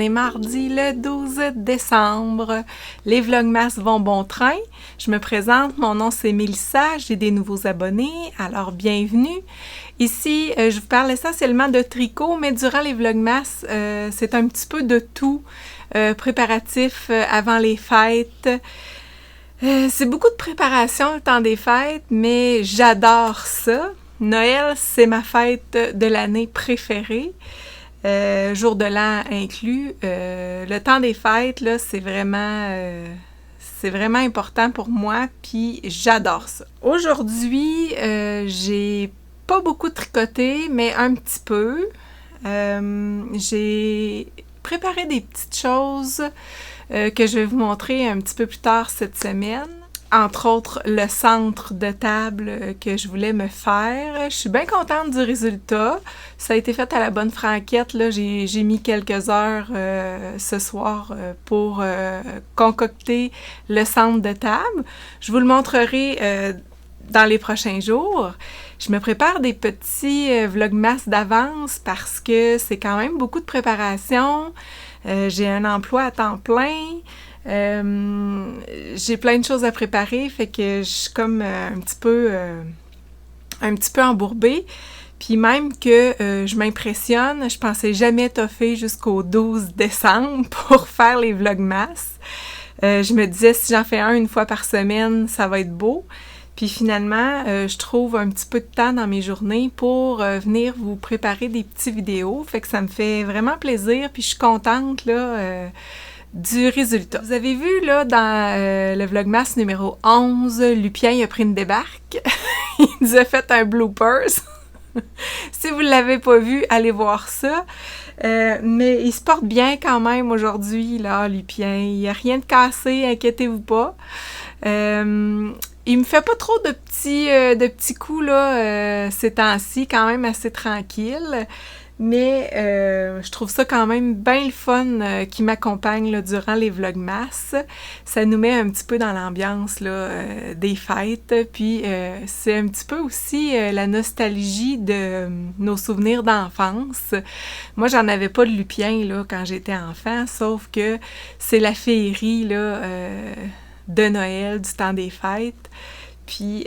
est mardi le 12 décembre. Les Vlogmas vont bon train. Je me présente, mon nom c'est Mélissa, j'ai des nouveaux abonnés, alors bienvenue. Ici, je vous parle essentiellement de tricot, mais durant les Vlogmas, c'est un petit peu de tout. Préparatifs avant les fêtes. C'est beaucoup de préparation le temps des fêtes, mais j'adore ça. Noël, c'est ma fête de l'année préférée. Jour de l'an inclus. Le temps des fêtes, là, c'est vraiment important pour moi, puis j'adore ça. Aujourd'hui, j'ai pas beaucoup tricoté, mais un petit peu. J'ai préparé des petites choses que je vais vous montrer un petit peu plus tard cette semaine. Entre autres, le centre de table que je voulais me faire. Je suis bien contente du résultat. Ça a été fait à la bonne franquette. Là. J'ai mis quelques heures ce soir pour concocter le centre de table. Je vous le montrerai dans les prochains jours. Je me prépare des petits vlogmas d'avance parce que c'est quand même beaucoup de préparation. J'ai un emploi à temps plein. J'ai plein de choses à préparer, fait que je suis comme un petit peu embourbée. Puis même que je m'impressionne, je pensais jamais toffer jusqu'au 12 décembre pour faire les vlogmas. Je me disais, si j'en fais une fois par semaine, ça va être beau. Puis finalement, je trouve un petit peu de temps dans mes journées pour venir vous préparer des petites vidéos. Fait que ça me fait vraiment plaisir, puis je suis contente, là, du résultat. Vous avez vu, là, dans le Vlogmas numéro 11, Lupien, il a pris une débarque. Il nous a fait un bloopers. Si vous ne l'avez pas vu, allez voir ça. Mais il se porte bien quand même aujourd'hui, là, Lupien. Il n'y a rien de cassé, inquiétez-vous pas. Il me fait pas trop de petits coups, là, ces temps-ci, quand même assez tranquille. Mais je trouve ça quand même bien le fun qui m'accompagne là, durant les Vlogmas. Ça nous met un petit peu dans l'ambiance là, des fêtes. Puis c'est un petit peu aussi la nostalgie de nos souvenirs d'enfance. Moi, j'en avais pas de Lupien là, quand j'étais enfant, sauf que c'est la féerie là, de Noël, du temps des fêtes. Puis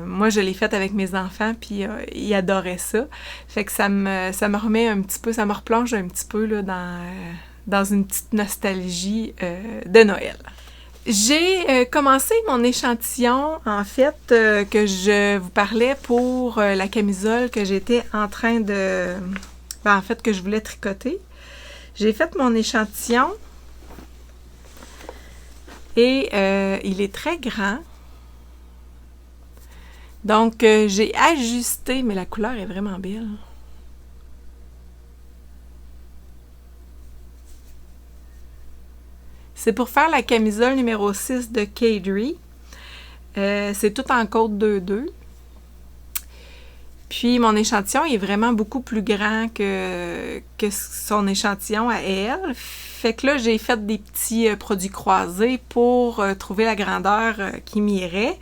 moi, je l'ai faite avec mes enfants, puis ils adoraient ça. Fait que ça me remet un petit peu, ça me replonge un petit peu là, dans une petite nostalgie de Noël. J'ai commencé mon échantillon, en fait, que je vous parlais pour la camisole que j'étais en train de... Ben, en fait, que je voulais tricoter. J'ai fait mon échantillon et il est très grand. Donc, j'ai ajusté, mais la couleur est vraiment belle. C'est pour faire la camisole numéro 6 de Kadri. C'est tout en côte 2-2. Puis, mon échantillon est vraiment beaucoup plus grand que son échantillon à elle. Fait que là, j'ai fait des petits produits croisés pour trouver la grandeur qui m'irait.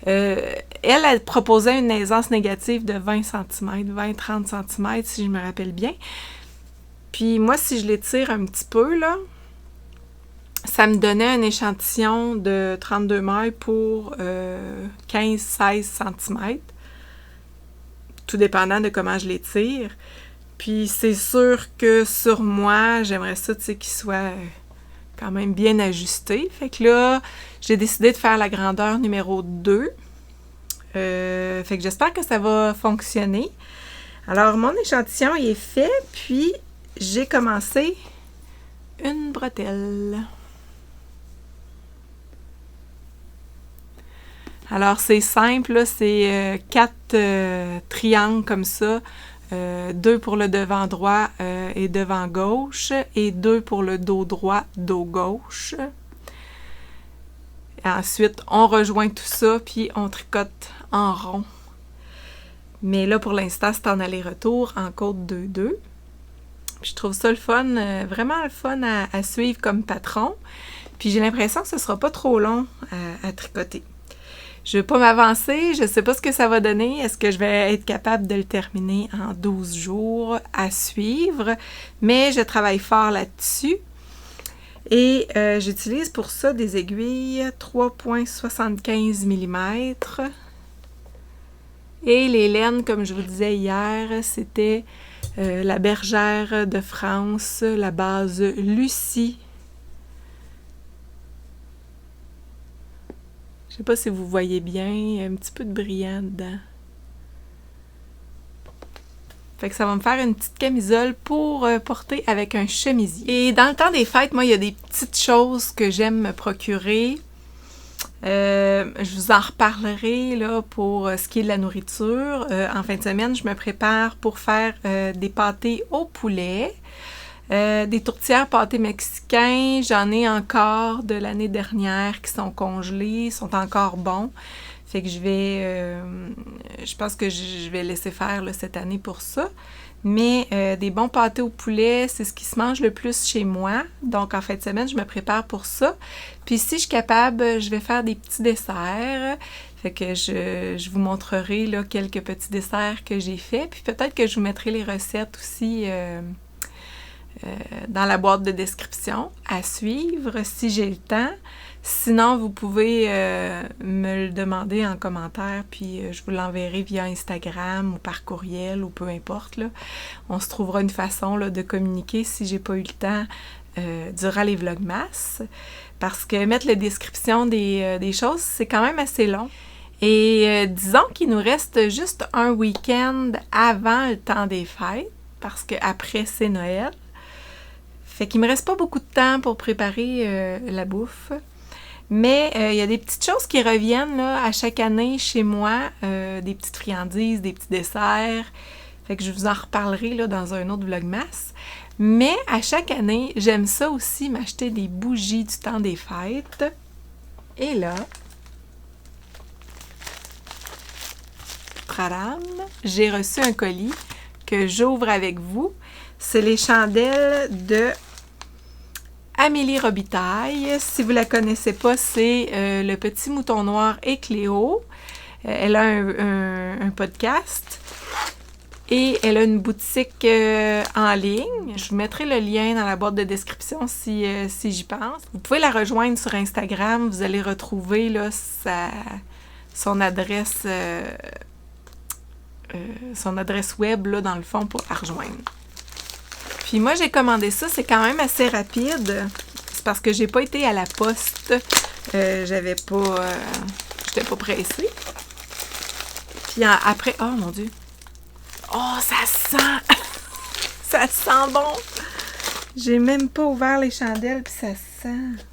Elle proposait une aisance négative de 20 cm, 20-30 cm, si je me rappelle bien. Puis moi, si je l'étire un petit peu, là, ça me donnait un échantillon de 32 mailles pour 15-16 cm, tout dépendant de comment je l'étire. Puis c'est sûr que sur moi, j'aimerais ça, tu sais, qu'il soit quand même bien ajusté. Fait que là, j'ai décidé de faire la grandeur numéro 2. Fait que j'espère que ça va fonctionner. Alors, mon échantillon il est fait, puis j'ai commencé une bretelle. Alors, c'est simple, là, c'est 4 triangles comme ça. 2 pour le devant droit et devant gauche et 2 pour le dos droit, dos gauche. Et ensuite, on rejoint tout ça puis on tricote en rond. Mais là, pour l'instant, c'est en aller-retour en côte 2-2. Puis je trouve ça le fun, vraiment le fun à suivre comme patron. Puis j'ai l'impression que ce sera pas trop long à tricoter. Je ne vais pas m'avancer, je ne sais pas ce que ça va donner. Est-ce que je vais être capable de le terminer en 12 jours à suivre? Mais je travaille fort là-dessus. Et j'utilise pour ça des aiguilles 3,75 mm. Et les laines, comme je vous disais hier, c'était la bergère de France, la base Lucie. Je ne sais pas si vous voyez bien, un petit peu de brillant dedans. Fait que ça va me faire une petite camisole pour porter avec un chemisier. Et dans le temps des fêtes, moi, il y a des petites choses que j'aime me procurer. Je vous en reparlerai là, pour ce qui est de la nourriture. En fin de semaine, je me prépare pour faire des pâtés au poulet. Des tourtières pâtés mexicains, j'en ai encore de l'année dernière qui sont congelés, sont encore bons. Fait que je pense que je vais laisser faire là, cette année pour ça. Mais des bons pâtés au poulet, c'est ce qui se mange le plus chez moi. Donc, en fin de semaine, je me prépare pour ça. Puis, si je suis capable, je vais faire des petits desserts. Fait que je vous montrerai là, quelques petits desserts que j'ai faits. Puis, peut-être que je vous mettrai les recettes aussi dans la boîte de description à suivre si j'ai le temps. Sinon, vous pouvez me le demander en commentaire, puis je vous l'enverrai via Instagram ou par courriel ou peu importe. Là. On se trouvera une façon là, de communiquer si j'ai pas eu le temps durant les vlogmas. Parce que mettre la description des choses, c'est quand même assez long. Et disons qu'il nous reste juste un week-end avant le temps des fêtes, parce qu'après, c'est Noël. Fait qu'il me reste pas beaucoup de temps pour préparer la bouffe. Mais il y a des petites choses qui reviennent là, à chaque année chez moi, des petites friandises, des petits desserts. Fait que je vous en reparlerai là, dans un autre vlogmas. Mais à chaque année, j'aime ça aussi, m'acheter des bougies du temps des fêtes. Et là, tadam, j'ai reçu un colis que j'ouvre avec vous. C'est les chandelles de Amélie Robitaille. Si vous la connaissez pas, c'est Le Petit Mouton Noir et Cléo. Elle a un podcast et elle a une boutique en ligne. Je vous mettrai le lien dans la boîte de description si j'y pense. Vous pouvez la rejoindre sur Instagram. Vous allez retrouver là, son adresse web là, dans le fond pour la rejoindre. Puis moi, j'ai commandé ça, c'est quand même assez rapide. C'est parce que j'ai pas été à la poste. J'étais pas pressée. Puis après, oh mon Dieu. Oh, ça sent! Ça sent bon! J'ai même pas ouvert les chandelles, puis ça sent.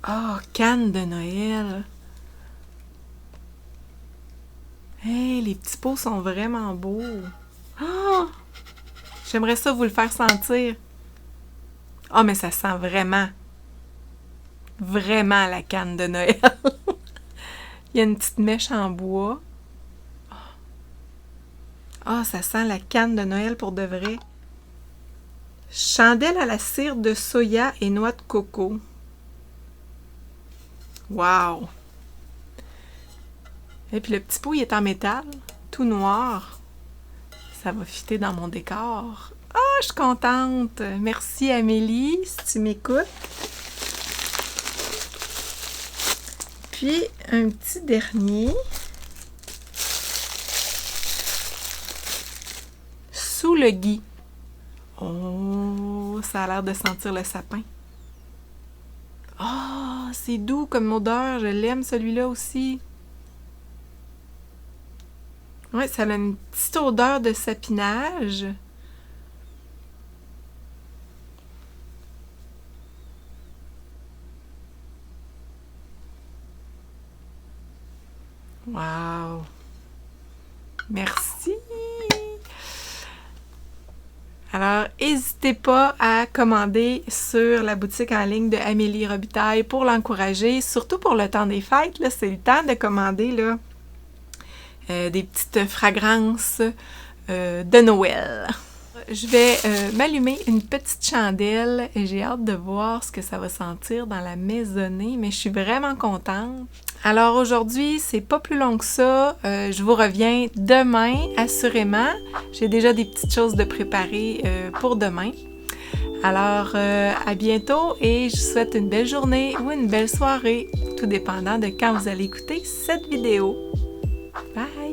Oh, canne de Noël! Hey, les petits pots sont vraiment beaux! Oh! J'aimerais ça vous le faire sentir. Ah, oh, mais ça sent vraiment, vraiment la canne de Noël. Il y a une petite mèche en bois. Ah, oh, ça sent la canne de Noël pour de vrai. Chandelle à la cire de soya et noix de coco. Wow! Et puis le petit pot, il est en métal, tout noir. Ça va fitter dans mon décor. Ah, je suis contente! Merci Amélie, si tu m'écoutes. Puis, un petit dernier. Sous le gui. Oh, ça a l'air de sentir le sapin. Ah, oh, c'est doux comme odeur. Je l'aime, celui-là aussi. Oui, ça a une petite odeur de sapinage. Wow! Merci! Alors, n'hésitez pas à commander sur la boutique en ligne de Amélie Robitaille pour l'encourager, surtout pour le temps des fêtes. Là, c'est le temps de commander là, des petites fragrances de Noël. Je vais m'allumer une petite chandelle et j'ai hâte de voir ce que ça va sentir dans la maisonnée, mais je suis vraiment contente. Alors aujourd'hui, c'est pas plus long que ça. Je vous reviens demain, assurément. J'ai déjà des petites choses de préparer pour demain. Alors, à bientôt et je vous souhaite une belle journée ou une belle soirée, tout dépendant de quand vous allez écouter cette vidéo. Bye!